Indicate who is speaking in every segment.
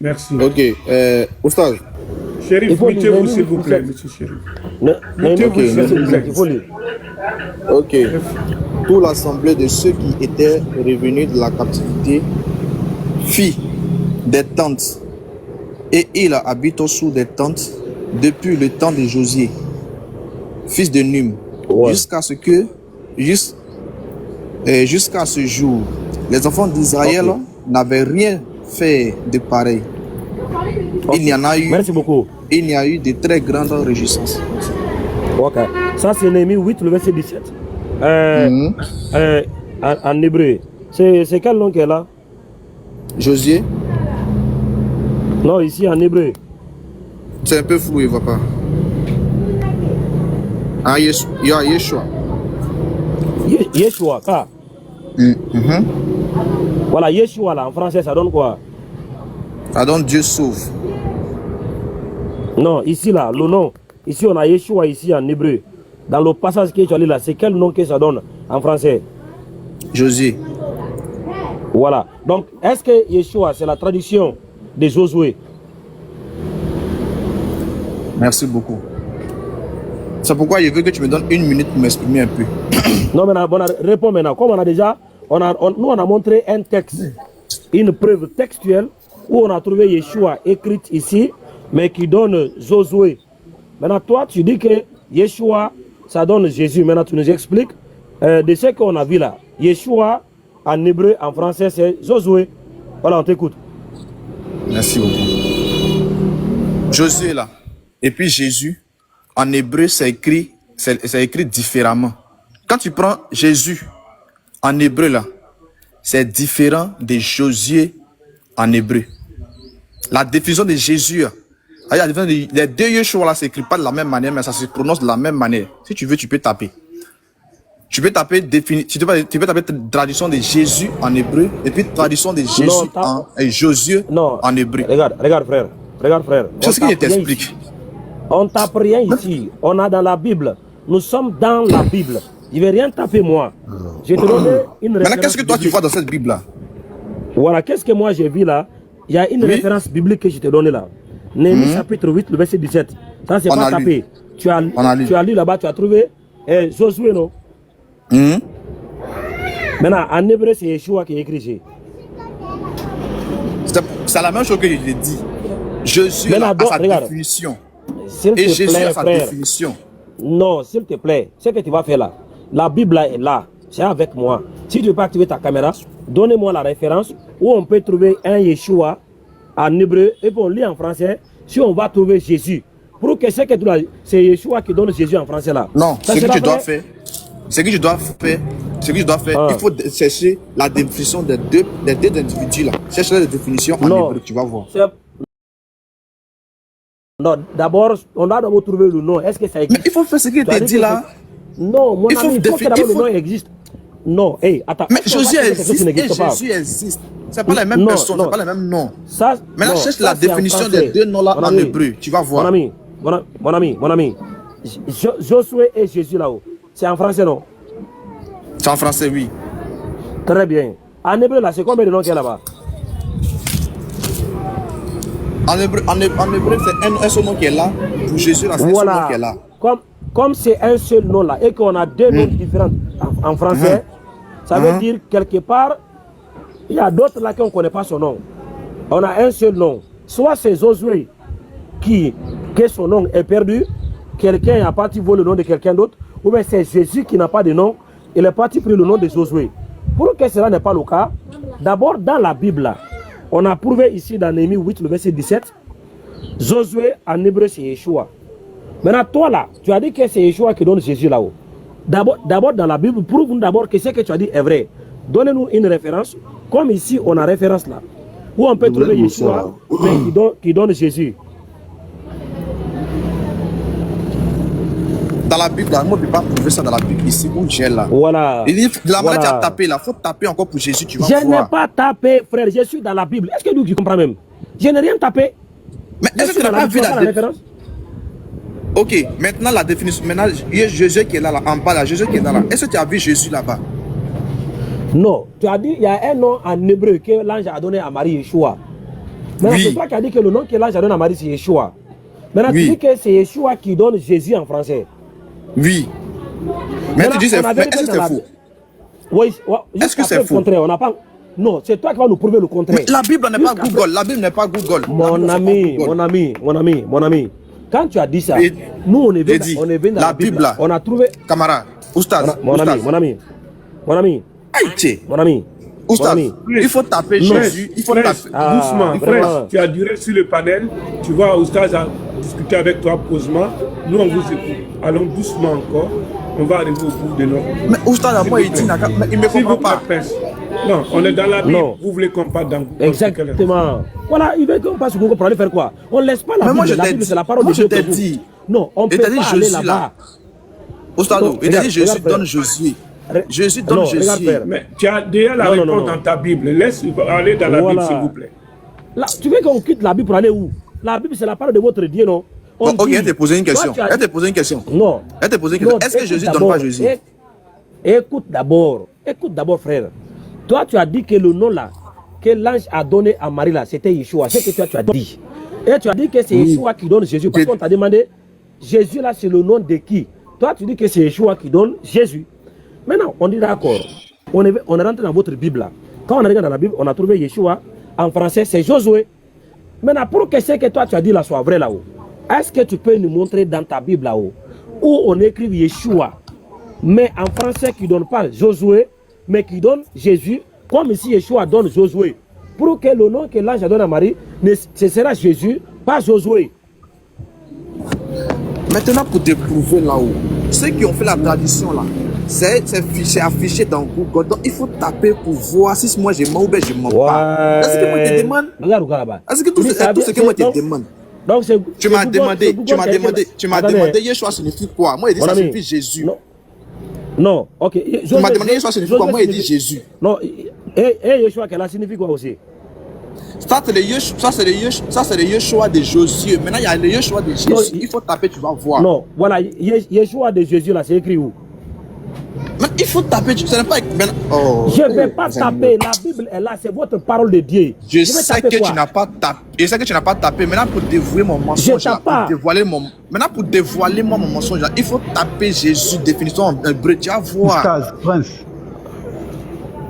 Speaker 1: Merci.
Speaker 2: Ok, Oustaz.
Speaker 1: Chérif, mettez-vous s'il vous plaît, monsieur Chérif.
Speaker 2: Mettez-vous s'il vous plaît.
Speaker 3: Il faut lire.
Speaker 2: Ok. Toute l'assemblée de ceux qui étaient revenus de la captivité fit des tentes. Et il habite sous des tentes depuis le temps de Josué, fils de Num, jusqu'à ce que, jusqu'à ce jour, les enfants d'Israël n'avaient rien fait de pareil. Il y en a eu.
Speaker 3: Merci beaucoup.
Speaker 2: Il y a eu de très grandes réjouissances.
Speaker 3: Ok. Ça, c'est Néhémie 8, le verset 17. En hébreu. C'est quel nom qui est là?
Speaker 2: Josué?
Speaker 3: Non, ici en hébreu.
Speaker 2: C'est un peu flou, il ne va pas. Ah, Yeshua.
Speaker 3: Yeshua, car. Voilà, Yeshua là, en français, ça donne quoi?
Speaker 2: Ça donne Dieu sauve.
Speaker 3: Non, ici là, le nom. Ici, on a Yeshua ici en hébreu. Dans le passage que tu as lu là, c'est quel nom que ça donne en français?
Speaker 2: Josué.
Speaker 3: Voilà. Donc, est-ce que Yeshua, c'est la traduction de Josué?
Speaker 2: Merci beaucoup. C'est pourquoi je veux que tu me donnes 1 minute pour m'exprimer un peu.
Speaker 3: Non, mais réponds maintenant. Comme on a déjà, nous on a montré un texte, une preuve textuelle où on a trouvé Yeshua écrite ici, mais qui donne Josué. Maintenant, toi, tu dis que Yeshua, ça donne Jésus. Maintenant, tu nous expliques de ce qu'on a vu là. Yeshua, en hébreu, en français, c'est Josué. Voilà, on t'écoute.
Speaker 2: Merci beaucoup. Josué là. Et puis Jésus, en hébreu, c'est écrit différemment. Quand tu prends Jésus en hébreu là, c'est différent de Josué en hébreu. La définition de Jésus, les deux Yeshua là, s'écrit pas de la même manière, mais ça se prononce de la même manière. Si tu veux, tu peux taper. Tu peux taper traduction de Jésus en hébreu et puis traduction de Jésus en Josué en hébreu.
Speaker 3: Regarde frère.
Speaker 2: C'est ce qu'il t'explique.
Speaker 3: On tape rien ici. On a dans la Bible. Nous sommes dans la Bible. Je ne vais rien taper moi. Je te donne une référence.
Speaker 2: Maintenant, qu'est-ce que toi tu vois dans cette Bible là?
Speaker 3: Voilà, qu'est-ce que moi j'ai vu là? Il y a une référence biblique que je te donne là. Néhémie chapitre 8, le verset 17. Ça, c'est pas tapé. Tu as lu là-bas, tu as trouvé Josué, non? Maintenant, en hébreu, c'est Yeshua qui est écrit ici.
Speaker 2: C'est la même chose que je l'ai dit. Jésus a sa définition. Et Jésus a sa définition.
Speaker 3: Non, s'il te plaît, ce que tu vas faire là, la Bible là est là, c'est avec moi. Si tu peux activer ta caméra, donnez-moi la référence où on peut trouver un Yeshua en hébreu et puis on lit en français si on va trouver Jésus. Pour que c'est que tu as, c'est Yeshua qui donne Jésus en français là.
Speaker 2: Non, ce que tu dois faire, il faut chercher la définition des deux individus là. Cherche la définition en hébreu, tu vas voir.
Speaker 3: Non, d'abord, on doit d'abord trouver le nom. Est-ce que ça existe?
Speaker 2: Mais il faut faire ce qu'il te dit là.
Speaker 3: Non, mon ami, il faut que d'abord le nom existe. Non, attends.
Speaker 2: Mais Jésus existe et Jésus existe. C'est pas les mêmes personnes, c'est pas les mêmes noms. Maintenant, cherche la définition des deux noms là en hébreu, tu vas voir.
Speaker 3: Mon ami. Josué et Jésus là-haut, c'est en français, non?
Speaker 2: C'est en français, oui.
Speaker 3: Très bien. En hébreu là, c'est combien de noms qu'il y a là-bas?
Speaker 2: En hébreu, c'est un seul nom qui est là. Pour Jésus, là, c'est un seul nom qui est là.
Speaker 3: Comme c'est un seul nom là et qu'on a deux noms différents en français, ça veut dire quelque part, il y a d'autres là qu'on ne connaît pas son nom. On a un seul nom. Soit c'est Josué que son nom est perdu, quelqu'un a parti voler le nom de quelqu'un d'autre, ou bien c'est Jésus qui n'a pas de nom, il est parti prendre le nom de Josué. Pour que cela n'est pas le cas, d'abord dans la Bible là, on a prouvé ici dans Néhémie 8, le verset 17, Josué en hébreu c'est Yeshua. Maintenant toi là, tu as dit que c'est Yeshua qui donne Jésus là-haut. D'abord dans la Bible, prouve-nous d'abord que ce que tu as dit est vrai. Donnez-nous une référence, comme ici on a référence là, où on peut trouver Yeshua, mais qui donne Jésus.
Speaker 2: Dans la Bible, moi, je ne peux pas prouver ça dans la Bible ici où j'ai là.
Speaker 3: Voilà.
Speaker 2: Il dit, la manière tu as tapé là, il faut taper encore pour Jésus, tu vas voir.
Speaker 3: Je n'ai pas tapé, frère, je suis dans la Bible. Est-ce que tu comprends même? Je n'ai rien tapé.
Speaker 2: Mais est-ce que tu n'as pas vu la référence? Ok, maintenant la définition. Maintenant, il y a Jésus qui est là, en bas là, Jésus qui est là. Est-ce que tu as vu Jésus là-bas?
Speaker 3: Non, tu as dit, il y a un nom en hébreu que l'ange a donné à Marie Yeshua. Maintenant, c'est toi qui as dit que le nom que l'ange a donné à Marie, c'est Yeshua. Maintenant, tu dis que c'est Yeshua qui donne Jésus en français.
Speaker 2: Oui. Mais tu dis c'est faux. Est-ce que c'est faux?
Speaker 3: Oui.
Speaker 2: Est-ce que c'est faux?
Speaker 3: On n'a pas... Non, c'est toi qui vas nous prouver le contraire.
Speaker 2: Mais la Bible n'est pas Google. La Bible n'est pas Google.
Speaker 3: Mon ami. Quand tu as dit ça, nous on est venu dans la Bible. Là. On a trouvé.
Speaker 2: Camarade, Oustaz.
Speaker 3: Mon ami.
Speaker 2: Oustaz, il faut taper Jésus. Il faut taper.
Speaker 1: Doucement, frère. Tu as duré sur le panel. Tu vois, Oustaz a discuté avec toi posément. Nous, on vous écoute. Allons doucement encore. On va arriver au bout de notre.
Speaker 2: Mais Oustaz, moi, il dit, il me comprend pas.
Speaker 1: Non, on est dans la Bible. Vous voulez qu'on parle dans Google?
Speaker 3: Exactement. Voilà, il veut qu'on passe sur Google pour aller faire quoi? On ne laisse pas la Bible. La Bible, c'est la parole de Dieu.
Speaker 2: Moi, je t'ai dit.
Speaker 3: Non, on peut pas aller là-bas.
Speaker 2: Oustaz, il t'a dit Jésus donne Jésus. Jésus donne Jésus.
Speaker 1: Mais tu as déjà la réponse dans ta Bible. Laisse aller dans la Bible, s'il vous plaît.
Speaker 3: Là, tu veux qu'on quitte la Bible pour aller où? La Bible, c'est la parole de votre Dieu, non?
Speaker 2: Ok, elle t'a posé une question. Elle t'a posé une question.
Speaker 3: Non.
Speaker 2: Elle t'a posé une question. Est-ce que Jésus donne pas Jésus?
Speaker 3: Écoute d'abord, frère. Toi, tu as dit que le nom là, que l'ange a donné à Marie là, c'était Yeshua. C'est ce que tu as dit. Et tu as dit que c'est Yeshua qui donne Jésus. Parce qu'on t'a demandé, Jésus là, c'est le nom de qui? Toi, tu dis que c'est Yeshua qui donne Jésus. Maintenant, on dit d'accord. On est rentré dans votre Bible là. Quand on regarde dans la Bible, on a trouvé Yeshua. En français, c'est Josué. Maintenant, pour que ce que toi tu as dit là soit vrai là-haut, est-ce que tu peux nous montrer dans ta Bible là-haut où on écrit Yeshua, mais en français qui ne donne pas Josué, mais qui donne Jésus, comme ici Yeshua donne Josué, pour que le nom que l'ange donne à Marie, ce sera Jésus, pas Josué.
Speaker 2: Maintenant, pour te prouver là-haut, ceux qui ont fait la tradition là, c'est affiché dans Google. Donc il faut taper pour voir si moi je mens ou bien je mens pas. Est-ce que moi je te demande? Est-ce que tout ce que moi je te demande? Donc tu m'as demandé Yeshua signifie quoi? Moi je dis ça signifie Jésus.
Speaker 3: Non, ok.
Speaker 2: Tu m'as demandé Yeshua signifie quoi? Moi je dis Jésus.
Speaker 3: Non, et Yeshua qu'elle signifie quoi aussi?
Speaker 2: Ça c'est le Yeshua de Josué. Maintenant il y a le Yeshua de Jésus. Il faut taper, tu vas voir.
Speaker 3: Non, voilà, Yeshua de Jésus là, c'est écrit où?
Speaker 2: Mais il faut taper, ce n'est pas...
Speaker 3: Je ne vais pas taper, la Bible est là, c'est votre parole de Dieu.
Speaker 2: Je sais que tu n'as pas tapé. Je sais que tu n'as pas tapé. Maintenant, pour dévoiler mon mensonge, maintenant, pour dévoiler mon mensonge, il faut taper Jésus, définition en hébreu. Tu vas voir.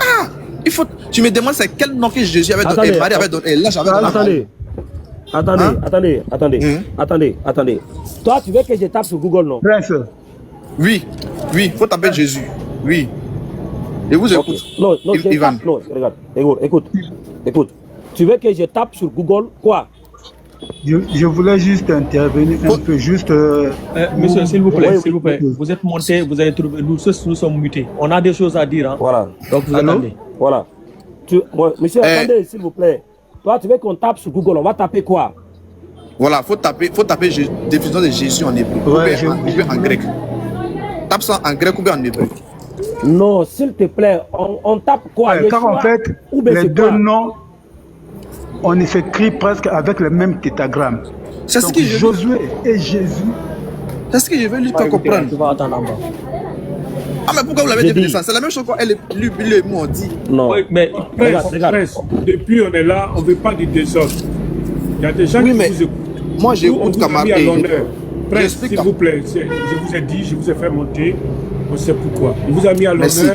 Speaker 2: Ah, il faut... Tu me demandes c'est quel nom que Jésus avait donné, et Marie avait donné, et là j'avais donné.
Speaker 3: Attendez. Toi, tu veux que je tape sur Google, non?
Speaker 2: Oui, il faut taper Jésus. Oui. Et vous écoute.
Speaker 3: Non, regarde, écoute. Tu veux que je tape sur Google quoi?
Speaker 4: Je voulais juste intervenir un peu, juste...
Speaker 5: monsieur, s'il vous plaît, vous êtes monté, vous avez trouvé, nous sommes mutés. On a des choses à dire, hein.
Speaker 3: Voilà.
Speaker 5: Donc vous attendez.
Speaker 3: Voilà. Monsieur, attendez, s'il vous plaît. Toi, tu veux qu'on tape sur Google, on va taper quoi?
Speaker 2: Voilà, faut taper définition de Jésus en hébreu, ou en grec. Tape ça en grec ou bien en hébreu.
Speaker 3: Non, s'il te plaît, on tape quoi?
Speaker 4: Car en fait, les deux noms, on s'écrit presque avec le même tétragramme.
Speaker 2: C'est ce que
Speaker 4: Josué et Jésus.
Speaker 2: C'est ce que je veux lui faire comprendre.
Speaker 5: Tu vas attendre en bas.
Speaker 2: Ah, mais pourquoi vous l'avez dit ça? C'est la même chose quand lui et moi on dit.
Speaker 3: Non.
Speaker 5: Oui, mais
Speaker 1: regarde. Depuis on est là, on ne veut pas du désordre. Il y a des gens qui vous écoutent.
Speaker 2: Moi j'écoute camarade.
Speaker 1: Presse, s'il vous plaît, je vous ai dit, je vous ai fait monter, on sait pourquoi. Il vous a mis à l'honneur,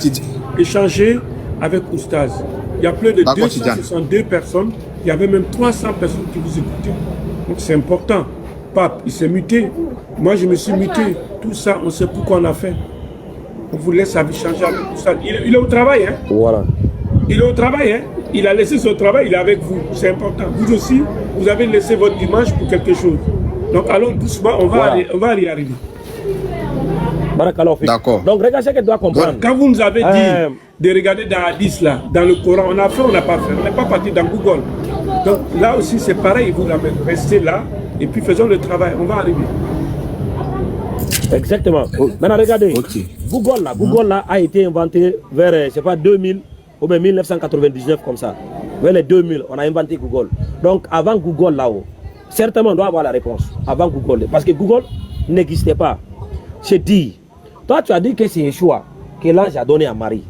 Speaker 1: échanger avec Oustaz. Il y a plus de 262 personnes, il y avait même 300 personnes qui vous écoutaient. Donc c'est important. Pape, il s'est muté. Moi je me suis muté. Tout ça, on sait pourquoi on a fait. On vous laisse changer avec Oustaz. Il est au travail, hein? Voilà. Il est au travail, hein? Il a laissé son travail, il est avec vous. C'est important. Vous aussi, vous avez laissé votre dimanche pour quelque chose. Donc allons doucement, on va y arriver.
Speaker 3: D'accord. Donc regarde ce que tu dois comprendre.
Speaker 1: Quand vous nous avez dit de regarder dans Hadith là, dans le Coran, on a fait, on n'a pas fait. On n'est pas parti dans Google. Donc là aussi c'est pareil, vous restez là et puis faisons le travail, on va arriver.
Speaker 3: Exactement. Maintenant regardez, Google là a été inventé vers, c'est pas 2000 ou bien 1999 comme ça. Vers les 2000, on a inventé Google. Donc avant Google là-haut, certainement on doit avoir la réponse avant Google. Parce que Google n'existait pas. C'est dit. Toi tu as dit que c'est Yeshua que l'ange a donné à Marie.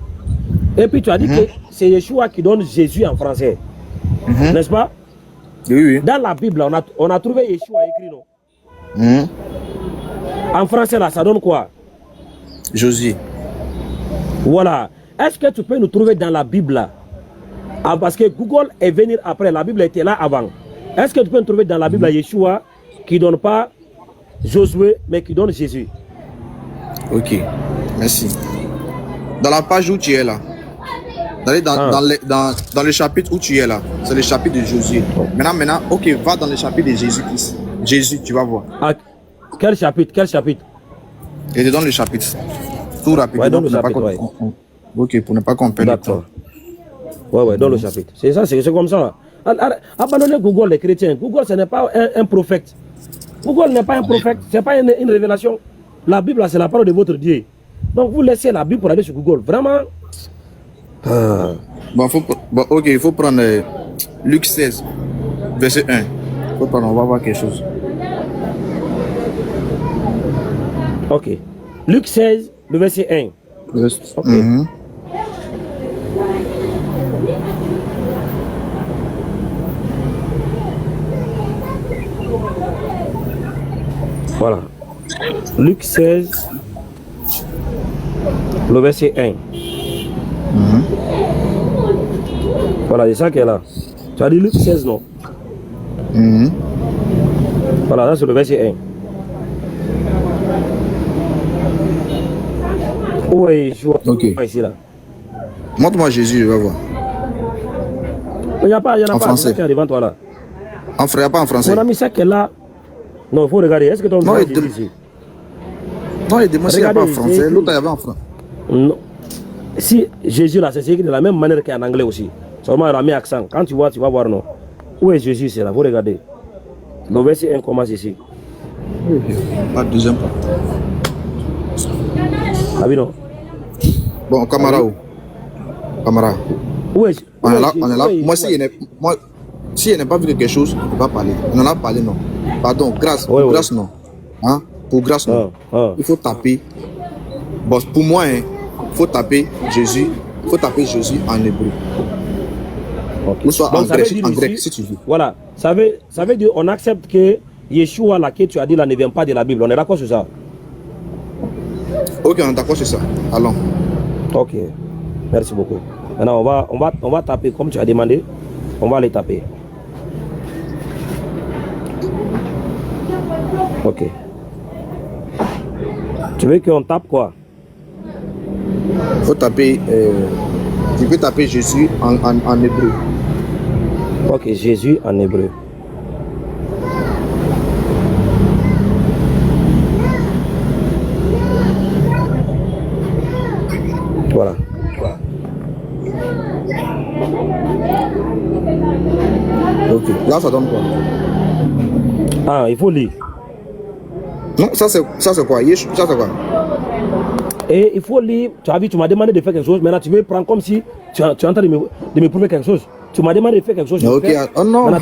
Speaker 3: Et puis tu as dit que c'est Yeshua qui donne Jésus en français. N'est-ce pas?
Speaker 2: Oui.
Speaker 3: Dans la Bible, on a trouvé Yeshua écrit, non? En français, là, ça donne quoi?
Speaker 2: Josué.
Speaker 3: Voilà. Est-ce que tu peux nous trouver dans la Bible là? Ah, parce que Google est venu après, la Bible était là avant. Est-ce que tu peux nous trouver dans la Bible Yeshua qui ne donne pas Josué, mais qui donne Jésus?
Speaker 2: Ok, merci. Dans la page où tu es là, dans le chapitre où tu es là, c'est le chapitre de Josué. Maintenant, ok, va dans le chapitre de Jésus-Christ. Jésus, tu vas voir.
Speaker 3: Ah, quel chapitre? Quel chapitre?
Speaker 2: Je te donne le chapitre. Tout rapidement.
Speaker 3: Ouais, dans le chapitre, ouais.
Speaker 2: Ok, pour ne pas qu'on perde le temps.
Speaker 3: Ouais, dans le chapitre. C'est ça, c'est comme ça. Abandonnez Google, les chrétiens. Google, ce n'est pas un prophète. Google n'est pas un prophète. Ce n'est pas une révélation. La Bible, c'est la parole de votre Dieu. Donc, vous laissez la Bible pour aller sur Google. Vraiment.
Speaker 2: Ok, il faut prendre Luc 16, verset 1. Faut prendre, on va voir quelque chose.
Speaker 3: Ok. Luc 16, le verset 1. Ok. Voilà. Luc 16, le verset 1. Voilà, c'est ça qui est là. Tu as dit Luc 16, non? Voilà, là c'est le verset 1. Oui, je vois.
Speaker 2: Ok.
Speaker 3: Ici, là.
Speaker 2: Montre-moi Jésus, je vais voir.
Speaker 3: Il n'y a pas,
Speaker 2: en français.
Speaker 3: Devant toi là.
Speaker 2: En frère, il n'y a pas en français.
Speaker 3: Mon ami, ça qui est là. Non, il faut regarder. Est-ce que ton
Speaker 2: non,
Speaker 3: frère est ici?
Speaker 2: Non, il demande s'il n'y a pas en français. L'autre, il y avait en français.
Speaker 3: Non. Si Jésus là, c'est écrit de la même manière qu'en anglais aussi. Seulement il a mis accent. Quand tu vois, tu vas voir non. Où est Jésus? C'est là, vous regardez. Le verset 1 commence ici.
Speaker 2: Pas de deuxième part.
Speaker 3: Ah oui, non.
Speaker 2: Bon, camarade. Camarade.
Speaker 3: Où est
Speaker 2: on est là. Moi, si il n'a pas vu quelque chose, il ne peut pas parler. On en a parlé, non. Pardon, grâce. Pour grâce, non. Hein? Pour grâce, non. Il faut taper. Bon, pour moi, il faut taper Jésus. Il faut taper Jésus en hébreu.
Speaker 3: Okay.
Speaker 2: Ou soit en grec, si tu veux.
Speaker 3: Voilà. Ça veut dire on accepte que Yeshua, là, que tu as dit là, ne vient pas de la Bible. On est d'accord sur ça?
Speaker 2: Ok, on est d'accord sur ça. Allons.
Speaker 3: Ok. Merci beaucoup. Maintenant, on va taper comme tu as demandé. On va les taper. Ok. Tu veux qu'on tape quoi?
Speaker 2: Faut taper. Tu peux taper Jésus en hébreu.
Speaker 3: Ok, Jésus en hébreu. Voilà.
Speaker 2: Ok, là ça donne quoi?
Speaker 3: Ah, il faut lire.
Speaker 2: Non, ça c'est quoi? Ça c'est quoi?
Speaker 3: Et il faut lire. Tu as vu, tu m'as demandé de faire quelque chose. Maintenant, tu veux prendre comme si tu es en train de me prouver quelque chose. Tu m'as demandé de faire quelque chose.
Speaker 2: Ok, oh non,
Speaker 3: voilà.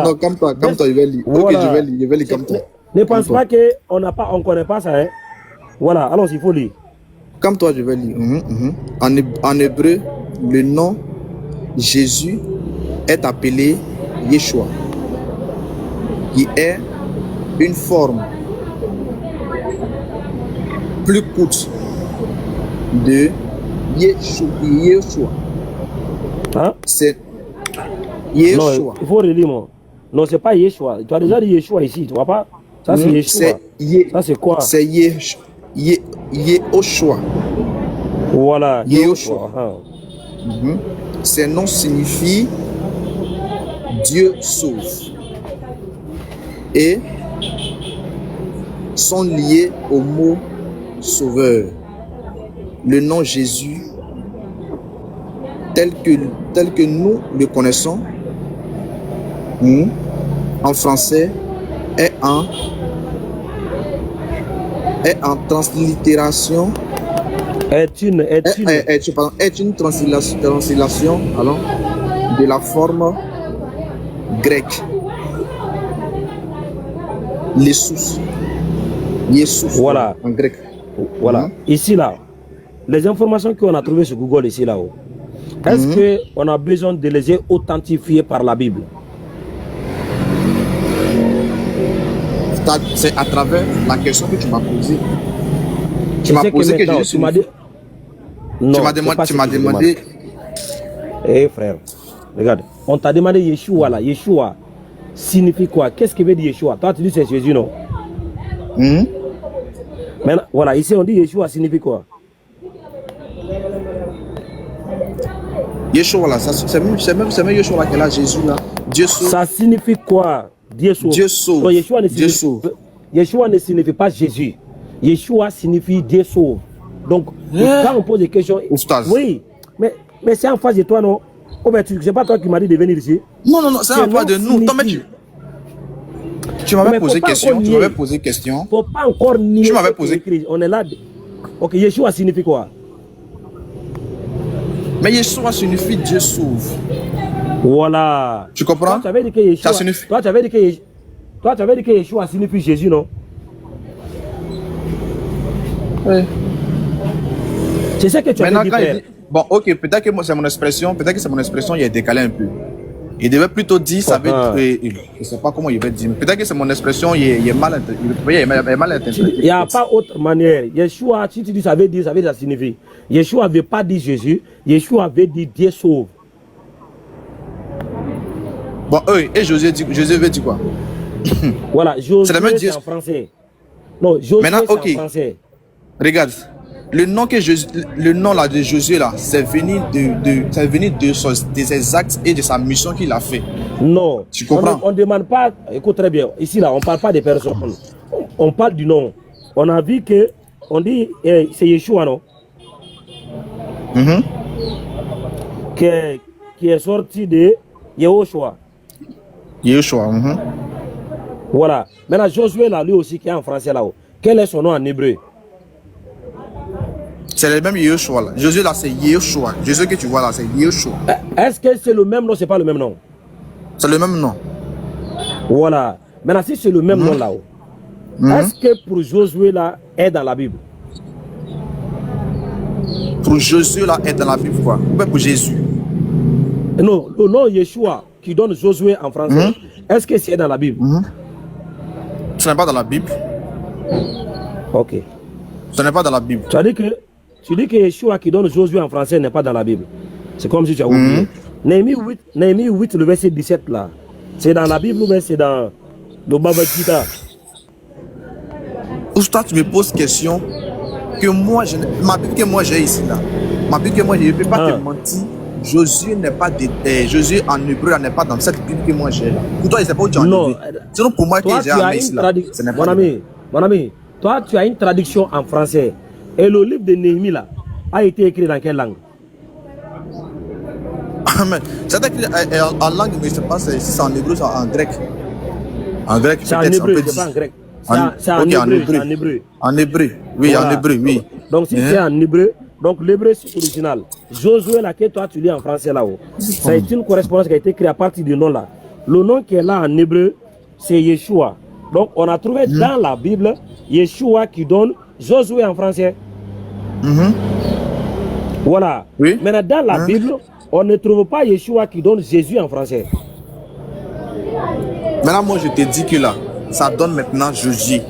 Speaker 2: non, calme-toi, je vais lire. Voilà. Ok, je vais lire comme toi.
Speaker 3: Ne pense pas qu'on n'a pas, on connaît pas ça. Hein? Voilà, alors il faut lire.
Speaker 2: Comme toi, je vais lire. En hébreu, le nom Jésus est appelé Yeshua, qui est une forme plus courte de Yeshua.
Speaker 3: Hein?
Speaker 2: C'est Yeshua.
Speaker 3: Non, il faut relire, moi. Non, c'est pas Yeshua. Tu as déjà dit Yeshua ici, tu vois pas? Ça, c'est Yeshua. Ça, c'est quoi?
Speaker 2: C'est Yehoshua.
Speaker 3: Voilà,
Speaker 2: Yehoshua. Ces noms signifient Dieu sauve et sont liés au mot sauveur. Le nom Jésus, tel que nous le connaissons, en français, est en translittération. Est une translation alors, de la forme grecque. Jesus.
Speaker 3: Voilà.
Speaker 2: En grec.
Speaker 3: Voilà. Ici, là, les informations qu'on a trouvées sur Google, ici, là-haut, est-ce qu'on a besoin de les authentifier par la Bible?
Speaker 2: c'est à travers la question que tu m'as posée. Tu m'as posé que Jésus signifie.
Speaker 3: Non,
Speaker 2: tu m'as demandé.
Speaker 3: Eh frère, regarde, on t'a demandé Yeshua là. Yeshua signifie quoi? Qu'est-ce que veut dire Yeshua? Toi tu dis c'est Jésus, non? Maintenant, voilà, ici on dit Yeshua signifie quoi?
Speaker 2: Yeshua là, c'est même Yeshua là qui est là, Jésus là. Dieu sauve.
Speaker 3: Ça signifie quoi? Dieu sauve.
Speaker 2: Dieu sauve.
Speaker 3: Non, Yeshua ne signifie pas Jésus. Yeshua signifie Dieu sauve. Donc, quand on pose des questions...
Speaker 2: Oustaz.
Speaker 3: Oui, mais c'est en face de toi, non? Oh, mais c'est pas toi qui m'as dit de venir ici.
Speaker 2: Non, c'est en face de nous. Tu m'avais posé question.
Speaker 3: Faut pas encore nier.
Speaker 2: Tu m'avais posé.
Speaker 3: On est là. Ok, Yeshua signifie quoi?
Speaker 2: Mais Yeshua signifie Dieu sauve.
Speaker 3: Voilà.
Speaker 2: Tu comprends?
Speaker 3: Toi, tu avais dit que Yeshua,
Speaker 2: ça signifie...
Speaker 3: toi, tu avais dit que Yeshua signifie Jésus, non?
Speaker 2: Oui.
Speaker 3: C'est ça que tu as dit, frère.
Speaker 2: Bon, ok, peut-être que c'est mon expression, il est décalé un peu. Il devait plutôt dire, ça veut dire, je ne sais pas comment il va dire, peut-être que c'est mon expression, il est mal interprété.
Speaker 3: Il n'y a pas autre manière. Yeshua, si tu dis ça veut dire, ça signifie. Yeshua ne veut pas dire Jésus, Yeshua veut dire Dieu sauve.
Speaker 2: Bon, et Josué veut dire quoi?
Speaker 3: Voilà, Josué c'est en français. Non, Josué c'est en français.
Speaker 2: Regarde, le nom là de Josué là, c'est venu de ses actes et de sa mission qu'il a fait.
Speaker 3: Non,
Speaker 2: tu comprends?
Speaker 3: On ne demande pas, écoute très bien, ici là, on ne parle pas des personnes, on parle du nom. On a vu que, on dit, c'est Yeshua, non? Qui est sorti de Yehoshua. Voilà. Maintenant, Josué là, lui aussi, qui est en français là-haut. Quel est son nom en hébreu?
Speaker 2: C'est le même Yehoshua là. Josué là, c'est Yehoshua. Jésus que tu vois là, c'est Yehoshua.
Speaker 3: Est-ce que c'est le même nom? C'est pas le même nom?
Speaker 2: C'est le même nom.
Speaker 3: Voilà. Maintenant, si c'est le même nom là-haut, est-ce que pour Josué là, est dans la Bible?
Speaker 2: Pour Josué là, est dans la Bible quoi? Ou bien pour Jésus?
Speaker 3: Non, le nom Yeshua qui donne Josué en français, est-ce que c'est dans la Bible?
Speaker 2: Ce n'est pas dans la Bible.
Speaker 3: Ok.
Speaker 2: Ce n'est pas dans la Bible.
Speaker 3: Tu dis que Yeshua qui donne Josué en français n'est pas dans la Bible. C'est comme si tu as oublié. Néhémie 8, le verset 17 là. C'est dans la Bible ou bien c'est dans le Baba Gita?
Speaker 2: Oustad, tu me poses question que moi, ma Bible que moi j'ai ici là. Ma Bible que moi je ne peux pas te mentir. Josué n'est pas Josué en hébreu n'est pas dans cette Bible que moi j'ai là. Pour toi, il ne sait pas où tu en hébreu. Sinon pour moi, toi, j'ai amené ici là.
Speaker 3: Mon ami, toi tu as une traduction en français. Et le livre de Néhémie là a été écrit dans quelle langue?
Speaker 2: C'est écrit en langue, mais je ne sais pas si c'est en hébreu ou en grec. En grec,
Speaker 3: c'est en hébreu, c'est pas en grec. C'est en hébreu.
Speaker 2: En hébreu, oui, voilà. En hébreu, oui.
Speaker 3: Donc si c'est en hébreu, donc l'hébreu c'est original. Josué là que toi tu lis en français là-haut, c'est une correspondance qui a été créée à partir du nom là. Le nom qui est là en hébreu, c'est Yeshua. Donc on a trouvé dans la Bible Yeshua qui donne Josué en français. Voilà.
Speaker 2: Oui.
Speaker 3: Maintenant dans la Bible, on ne trouve pas Yeshua qui donne Jésus en français.
Speaker 2: Maintenant moi je te dis que là, ça donne maintenant Jésus.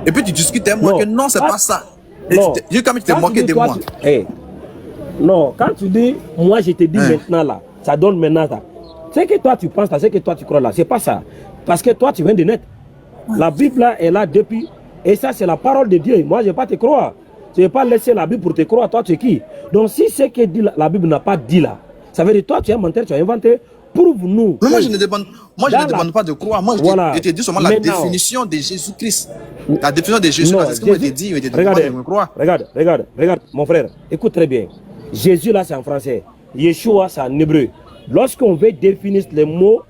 Speaker 2: Et puis tu discutes avec moi que non, c'est pas ça. J'ai quand même te moqué de moi.
Speaker 3: Non, quand tu dis moi je te dis maintenant là, ça donne maintenant ça. C'est que toi tu penses là, c'est que toi tu crois là, c'est pas ça. Parce que toi tu viens de naître. La Bible là est là depuis. Et ça c'est la parole de Dieu. Moi je ne vais pas te croire. Je ne vais pas laisser la Bible pour te croire. Toi tu es qui? Donc si ce que dit la Bible n'a pas dit là, ça veut dire toi tu es un menteur, tu as inventé. Prouve-nous.
Speaker 2: Moi je ne demande pas de croire. Moi je te dis seulement la définition de Jésus-Christ. La définition de Jésus, c'est ce que moi je te dis.
Speaker 3: Regarde, mon frère. Écoute très bien. Jésus là c'est en français. Yeshua c'est en hébreu. Lorsqu'on veut définir les mots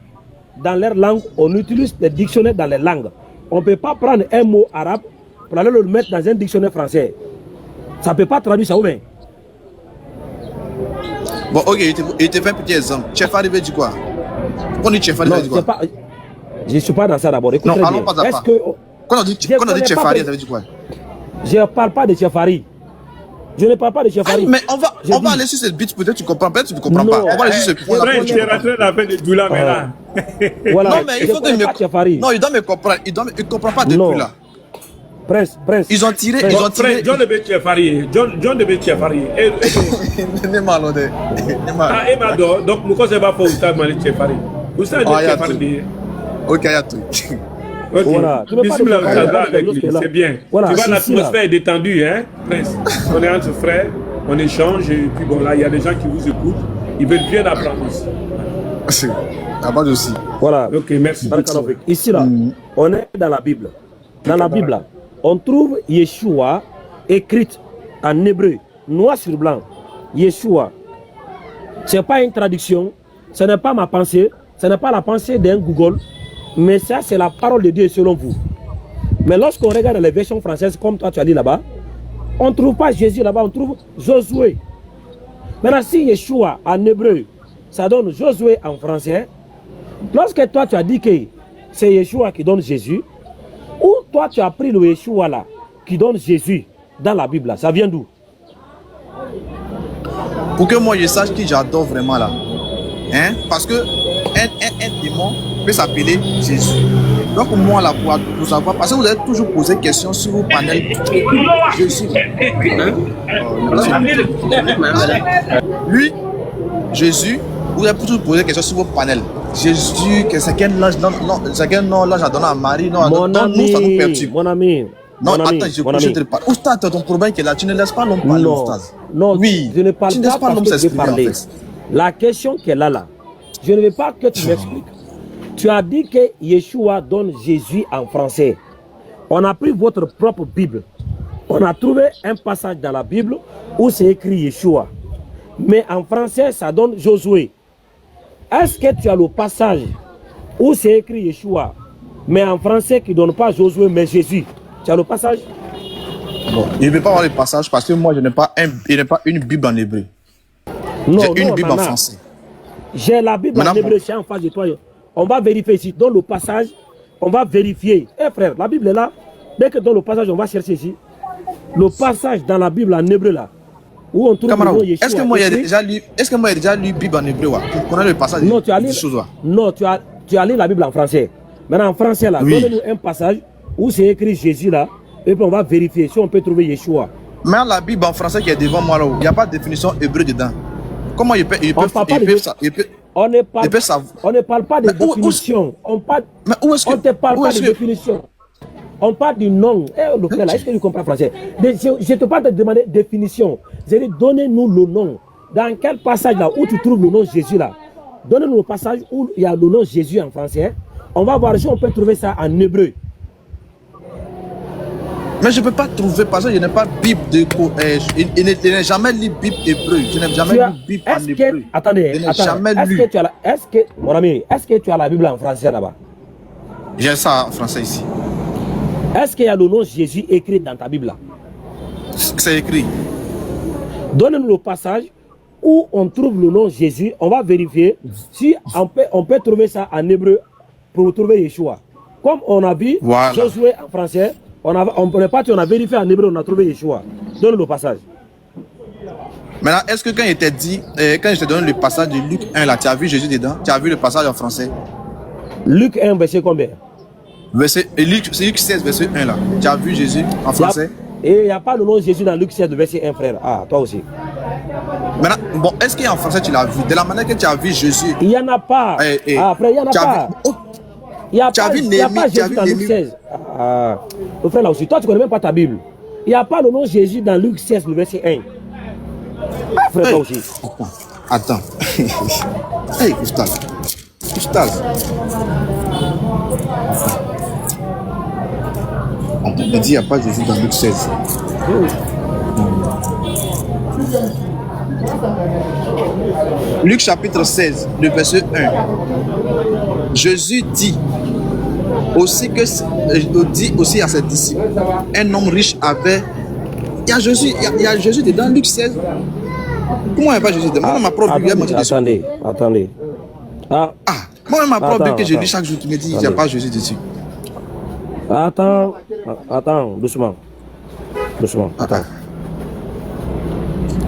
Speaker 3: dans leur langue, on utilise des dictionnaires dans les langues. On ne peut pas prendre un mot arabe pour aller le mettre dans un dictionnaire français. Ça ne peut pas traduire ça ou bien.
Speaker 2: Bon, ok, je te fais un petit exemple. Tchefari veut dire quoi? On dit Tchefari veut dire quoi?
Speaker 3: Je ne suis pas dans ça d'abord.
Speaker 2: Non, allons pas d'abord. Quand on dit Tchefari, ça veut dire quoi?
Speaker 3: Je ne parle pas de Tchefari. Je ne parle pas de Chefari.
Speaker 2: Mais on va aller sur cette bite, peut-être tu comprends, peut-être tu ne comprends pas. On va aller sur ce point.
Speaker 1: Frère, tu es rentré dans la peine de Doula, mais là.
Speaker 3: Voilà.
Speaker 2: Non, mais il faut que non, il doit me comprendre. Il ne comprend pas depuis là.
Speaker 3: Prince.
Speaker 2: Ils ont tiré.
Speaker 1: John de Betchefari. John de Betchefari. Ah, et Mado. Donc, nous ne pas pour Oustad Malik Chefari. Oustad Chefari.
Speaker 2: Ok, il y a tout.
Speaker 1: Ok.
Speaker 3: Voilà.
Speaker 1: C'est bien. Voilà, tu vois, l'atmosphère est détendue, hein, Prince. On est entre frères, on échange, et puis bon, là, il y a des gens qui vous écoutent. Ils veulent bien apprendre aussi.
Speaker 2: Aussi.
Speaker 3: Voilà.
Speaker 1: Ok, merci.
Speaker 3: Ici, là, on est dans la Bible. Dans la Bible, là, on trouve Yeshua écrite en hébreu, noir sur blanc. Yeshua. Ce n'est pas une traduction, ce n'est pas ma pensée, ce n'est pas la pensée d'un Google, mais ça, c'est la parole de Dieu selon vous. Mais lorsqu'on regarde les versions françaises, comme toi tu as dit là-bas, on ne trouve pas Jésus là-bas, on trouve Josué. Maintenant, si Yeshua en hébreu, ça donne Josué en français, lorsque toi tu as dit que c'est Yeshua qui donne Jésus, ou toi tu as pris le Yeshua là, qui donne Jésus dans la Bible là, ça vient d'où?
Speaker 2: Pour que moi je sache qui j'adore vraiment là. Hein? Parce que un démon peut s'appeler Jésus. Donc moi là, pour savoir, parce que vous avez toujours posé question sur vos panels Jésus. Lui, Jésus, vous avez toujours posé question sur vos panels. Jésus, c'est quel nom là j'ai donné à Marie, non,
Speaker 3: mon ami.
Speaker 2: Non, attends, je te parle. Oustaz, ton problème qui est là, tu ne laisses pas l'homme parler, Oustaz.
Speaker 3: Non,
Speaker 2: oui,
Speaker 3: je ne parle
Speaker 2: tu ne laisses pas l'homme s'exprimer en fait.
Speaker 3: La question qu'elle a là, je ne veux pas que tu m'expliques. Tu as dit que Yeshua donne Jésus en français. On a pris votre propre Bible. On a trouvé un passage dans la Bible où c'est écrit Yeshua. Mais en français, ça donne Josué. Est-ce que tu as le passage où c'est écrit Yeshua, mais en français qui ne donne pas Josué, mais Jésus? Tu as le passage?
Speaker 2: Bon, je ne vais pas avoir le passage parce que moi, je n'ai pas une Bible en hébreu. J'ai une Bible en français.
Speaker 3: J'ai la Bible en hébreu, c'est en face de toi. On va vérifier ici. Dans le passage, on va vérifier. Eh frère, la Bible est là. Dès que dans le passage, on va chercher ici. Le passage dans la Bible en hébreu là, où on trouve le nom Yeshua.
Speaker 2: Est-ce que moi, j'ai déjà lu Bible en hébreu pour connaître le passage?
Speaker 3: Non, tu as lu la Bible en français. Maintenant, en français là, donne-nous un passage où c'est écrit Jésus là, et puis on va vérifier si on peut trouver Yeshua.
Speaker 2: Mais la Bible en français qui est devant moi là, il n'y a pas de définition hébreu dedans. Comment il peut ça?
Speaker 3: On ne parle pas de définition. On ne te parle pas de définition. On parle du nom. Le frère là, est-ce que tu comprends français? Je te parle de demander définition. Je dis, donnez-nous le nom. Dans quel passage là où tu trouves le nom Jésus là? Donnez-nous le passage où il y a le nom Jésus en français. On va voir si on peut trouver ça en hébreu.
Speaker 2: Mais je ne peux pas trouver parce que je n'ai pas Bible de je n'ai jamais lu Bible hébreu. Je n'ai jamais lu Bible en hébreu.
Speaker 3: Attendez, mon ami, est-ce que tu as la Bible en français là-bas?
Speaker 2: J'ai ça en français ici.
Speaker 3: Est-ce qu'il y a le nom Jésus écrit dans ta Bible là?
Speaker 2: C'est écrit.
Speaker 3: Donne-nous le passage où on trouve le nom Jésus. On va vérifier si on peut trouver ça en hébreu pour trouver Yeshua. Comme on a vu Josué en français, on est parti, on a vérifié en hébreu, on a trouvé Yeshua. Donne le passage.
Speaker 2: Maintenant, est-ce que quand il t'a dit, quand je te donne le passage de Luc 1, là, tu as vu Jésus dedans? Tu as vu le passage en français?
Speaker 3: Luc 1, verset combien?
Speaker 2: Luc 16, verset 1, là. Tu as vu Jésus en français?
Speaker 3: Et il n'y a pas le nom de Jésus dans Luc 16, verset 1, frère. Ah, toi aussi.
Speaker 2: Maintenant, bon, est-ce qu'en français tu l'as vu? De la manière que tu as vu Jésus?
Speaker 3: Il n'y en a pas. Ah, frère, il n'y en a pas. Il n'y a pas Jésus dans Luc 16. Le frère là aussi, toi tu ne connais même pas ta Bible. Il n'y a pas le nom de Jésus dans Luc 16, le verset 1. Ah, frère, toi aussi.
Speaker 2: Attends. Hey, Oustaz. Attends, il dit qu'il n'y a pas Jésus dans Luc 16. Luc chapitre 16, le verset 1. Jésus dit aussi à ses disciples, un homme riche avait... Il y a Jésus dedans, Luc 16. Comment il n'y a pas Jésus dedans? Moi, ma propre Bible m'a dit dessus.
Speaker 3: Attendez.
Speaker 2: Moi, ma propre Bible que je lis chaque jour, tu me dis qu'il n'y a pas Jésus dessus.
Speaker 3: Attends, doucement. Attends.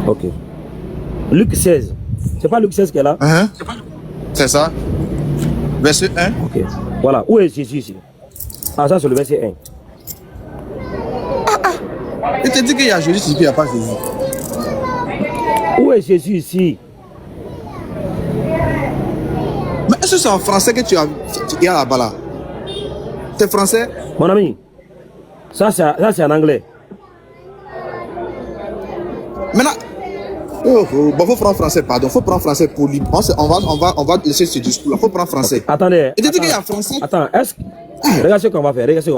Speaker 3: Ok. Luc 16. C'est pas Luc 16 qui est là?
Speaker 2: C'est ça. Verset 1.
Speaker 3: Ok. Voilà. Où est Jésus ici? Ah, ça c'est le verset 1.
Speaker 2: Il te dit qu'il y a Jésus ici, qu'il n'y a pas Jésus.
Speaker 3: Où est Jésus ici?
Speaker 2: Mais est-ce que c'est en français que tu as là-bas là? C'est français?
Speaker 3: Mon ami, ça c'est en anglais.
Speaker 2: Maintenant, bon, faut prendre français, pardon. Faut prendre français pour lui. On va laisser ce discours-là. Faut prendre français.
Speaker 3: Okay. Attendez.
Speaker 2: Il te dit qu'il y a français.
Speaker 3: Attends, regarde ce qu'on va faire. Regarde ce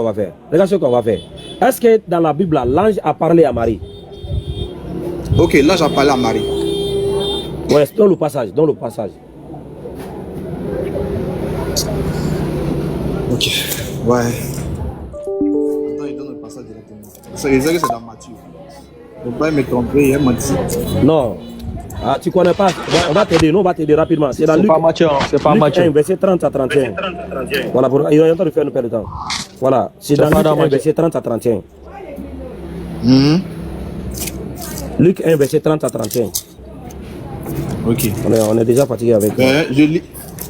Speaker 3: qu'on va faire. Est-ce que dans la Bible, l'ange a parlé à Marie?
Speaker 2: Ok, l'ange a parlé à Marie.
Speaker 3: Ouais, dans le passage.
Speaker 2: Ok, ouais. Attends, il donne le passage directement. C'est que c'est dans Matthieu. Ne pas me tromper, il m'a dit.
Speaker 3: Non. Ah, tu connais pas. On va t'aider, nous on va t'aider rapidement. C'est dans Luc,
Speaker 5: pas Matthieu, c'est pas
Speaker 3: Luc
Speaker 5: Matthieu.
Speaker 3: 1, verset 30 à 31. Voilà, il est en train de faire nous perdre de temps. Voilà, c'est dans Luc 1, verset 30 à 31. Luc 1, verset 30 à 31.
Speaker 2: Ok.
Speaker 3: On est déjà fatigué avec.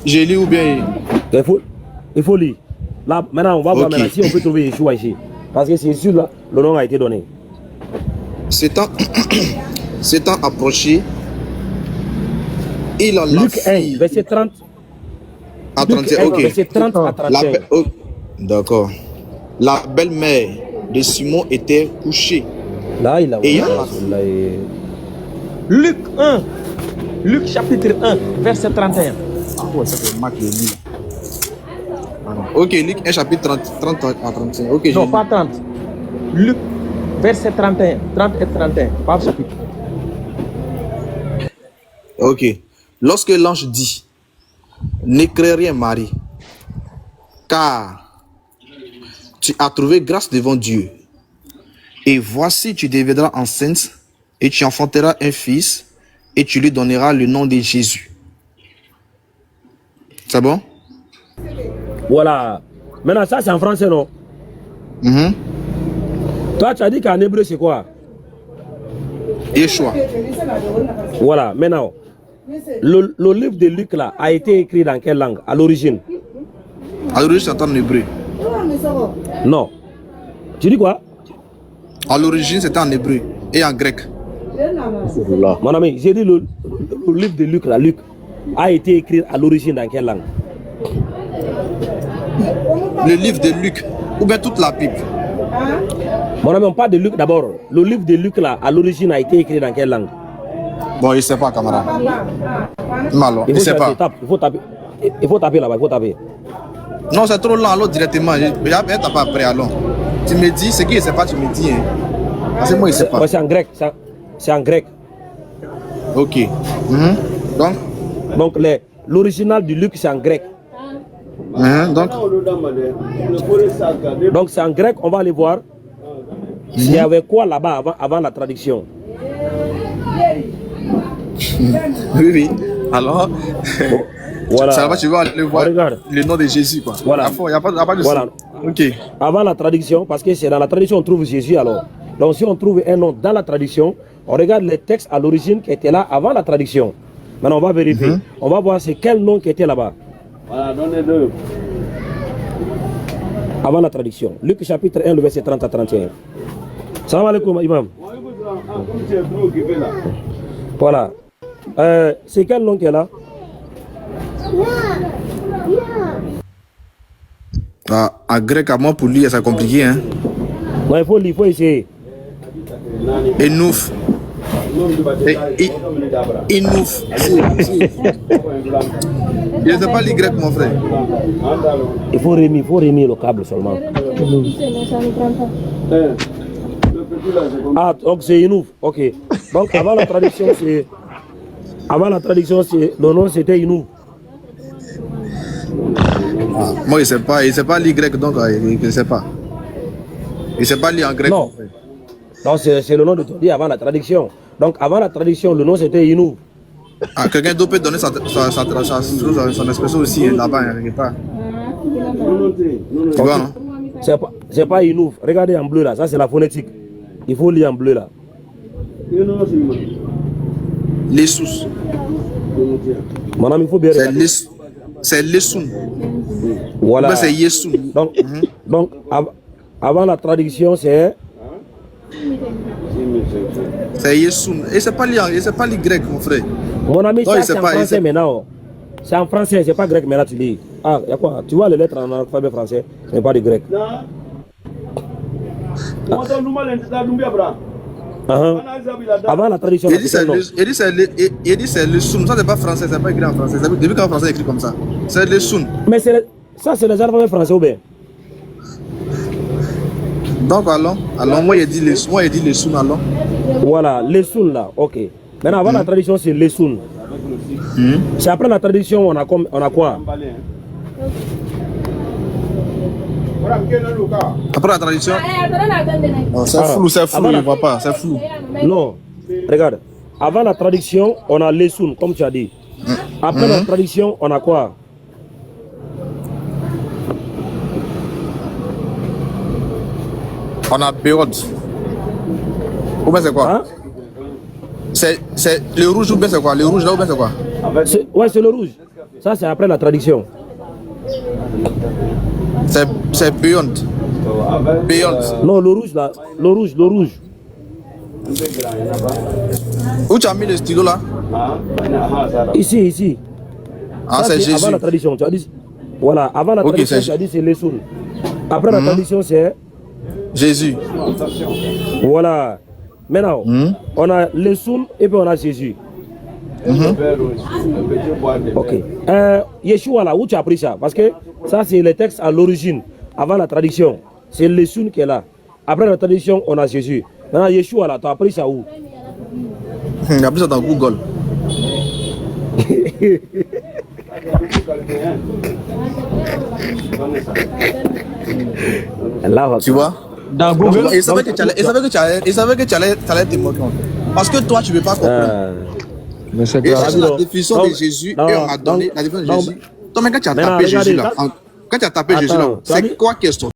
Speaker 2: Je lis ou bien.
Speaker 3: Il faut lire. Là, maintenant, on va voir maintenant si on peut trouver Yeshua ici. Parce que c'est sûr, là, le nom a été donné.
Speaker 2: S'étant approché, il a
Speaker 3: Luc 1, verset 30.
Speaker 2: À 31, ok.
Speaker 3: Verset 30 à 31.
Speaker 2: D'accord. La belle-mère de Simon était couchée.
Speaker 3: Là, il a.
Speaker 5: Luc 1. Luc chapitre 1, verset 31.
Speaker 2: Ah ouais, ça c'est Marc le livre. Ok, Luc 1 chapitre 30 à 35. Ok,
Speaker 5: non, pas 30. Luc, verset 31. 30 et 31, pas chapitre.
Speaker 2: Ok. Lorsque l'ange dit, ne crains rien, Marie, car tu as trouvé grâce devant Dieu. Et voici, tu deviendras enceinte et tu enfanteras un fils et tu lui donneras le nom de Jésus. C'est bon?
Speaker 3: Voilà. Maintenant, ça c'est en français, non? Toi, tu as dit qu'en hébreu, c'est quoi?
Speaker 2: Yeshua.
Speaker 3: Voilà, maintenant, le livre de Luc là a été écrit dans quelle langue à l'origine?
Speaker 2: À l'origine, c'est en hébreu.
Speaker 3: Non. Tu dis quoi?
Speaker 2: À l'origine, c'était en hébreu et en grec.
Speaker 3: Mon ami, j'ai dit le livre de Luc là, Luc, a été écrit à l'origine dans quelle langue?
Speaker 2: Le livre de Luc, ou bien toute la Bible.
Speaker 3: Mon ami, on parle de Luc d'abord. Le livre de Luc là, à l'origine, a été écrit dans quelle langue?
Speaker 2: Bon, il ne sait pas, camarade. Malo, il ne sait pas.
Speaker 3: Il faut taper là-bas, il faut taper.
Speaker 2: Non, c'est trop lent, alors directement. Mais t'as pas appris, alors. Tu me dis, ce qu'il ne sait pas, tu me dis. Hein. Parce que moi, il ne sait pas.
Speaker 3: Ouais, c'est en grec. C'est en grec.
Speaker 2: Ok.
Speaker 3: Donc, l'original du Luc, c'est en grec. Donc, c'est en grec, on va aller voir. Il y avait quoi là-bas avant la traduction?
Speaker 2: Oui. Alors,
Speaker 3: voilà.
Speaker 2: Ça va, tu vas aller voir le nom de Jésus, quoi.
Speaker 3: Voilà.
Speaker 2: Il n'y a pas de
Speaker 3: voilà.
Speaker 2: Ok.
Speaker 3: Avant la traduction, parce que c'est dans la traduction on trouve Jésus alors. Donc si on trouve un nom dans la traduction, on regarde les textes à l'origine qui étaient là avant la traduction. Maintenant on va vérifier. On va voir c'est quel nom qui était là-bas. Voilà, donnez-le. Avant la traduction. Luc chapitre 1, le verset 30 à 31. Salam alaikum, imam. Voilà. C'est quel nom qui est là?
Speaker 2: En grec, à moi, pour lire, c'est compliqué. Hein?
Speaker 3: Non, il faut essayer.
Speaker 2: Enouf. Enouf. Je ne sais pas lire grec, mon frère.
Speaker 3: Il faut remis le câble seulement. Ah, donc c'est Enouf. Ok. Donc avant la traduction, le nom c'était Enouf.
Speaker 2: Moi, il ne sait pas lire grec, donc il ne sait pas. Il ne sait pas lire en grec.
Speaker 3: Non, c'est le nom de ton dit avant la traduction. Donc avant la traduction, le nom c'était Inou.
Speaker 2: Ah, quelqu'un d'autre peut donner son expression aussi là-bas, quelque part. Tu vois, non?
Speaker 3: C'est pas Inou. Regardez en bleu là, ça c'est la phonétique. Il faut lire en bleu là.
Speaker 2: Lessus.
Speaker 3: Mon ami, il faut bien regarder.
Speaker 2: C'est Lessun.
Speaker 3: Voilà.
Speaker 2: C'est Yesun.
Speaker 3: Donc avant la traduction, c'est...
Speaker 2: C'est Yesun. Et c'est pas les grec, mon frère.
Speaker 3: Mon ami,
Speaker 2: non,
Speaker 3: ça c'est en français maintenant. C'est en français, c'est pas grec, mais là tu lis. Ah, il y a quoi? Tu vois les lettres en alphabet français, ce n'est pas du grec. Avant la traduction,
Speaker 2: il dit c'est le sun. Ça c'est pas français, c'est pas écrit en français. Depuis quand en français écrit comme ça? C'est le sun.
Speaker 3: Mais ça c'est les alphabets français ou bien?
Speaker 2: Donc allons, moi il dit le sun, allons.
Speaker 3: Voilà, les sun là, ok. Maintenant avant la traduction c'est les sun. C'est après la traduction on a quoi?
Speaker 2: Après la traduction, c'est flou, je vois pas, c'est flou.
Speaker 3: Non, regarde, avant la traduction, on a lesun, comme tu as dit. Après la traduction, on a quoi?
Speaker 2: On a Béod. Ou bien c'est quoi?
Speaker 3: Hein?
Speaker 2: C'est le rouge ou bien c'est quoi? Le rouge là ou bien c'est quoi?
Speaker 3: Ouais, c'est le rouge. Ça, c'est après la traduction.
Speaker 2: C'est Beyond. Beyond.
Speaker 3: Non, le rouge là. Le rouge.
Speaker 2: Où tu as mis le stylo là?
Speaker 3: Ici.
Speaker 2: Ah, c'est Jésus.
Speaker 3: Avant la traduction, tu as dit. Voilà, avant la traduction, tu as dit c'est Lesun. Après la traduction, c'est
Speaker 2: Jésus.
Speaker 3: Voilà. Maintenant, on a Lesun et puis on a Jésus. Ok. Yeshua là, où tu as pris ça? Parce que ça, c'est le texte à l'origine. Avant la traduction, c'est Lesun qui est là. Après la traduction, on a Jésus. Maintenant, Yeshua là, tu as pris ça où?
Speaker 2: Il a pris ça dans Google. Tu vois?
Speaker 5: Dans Google.
Speaker 2: Il savait que tu allais te moquer. Parce que toi, tu ne veux pas comprendre.
Speaker 5: Mais c'est
Speaker 2: Et
Speaker 5: grave.
Speaker 2: c'est la définition de Jésus et on m'a donné la définition de Jésus. Toi, mais quand tu as tapé Jésus là, quand tu as tapé Jésus là, c'est quoi question?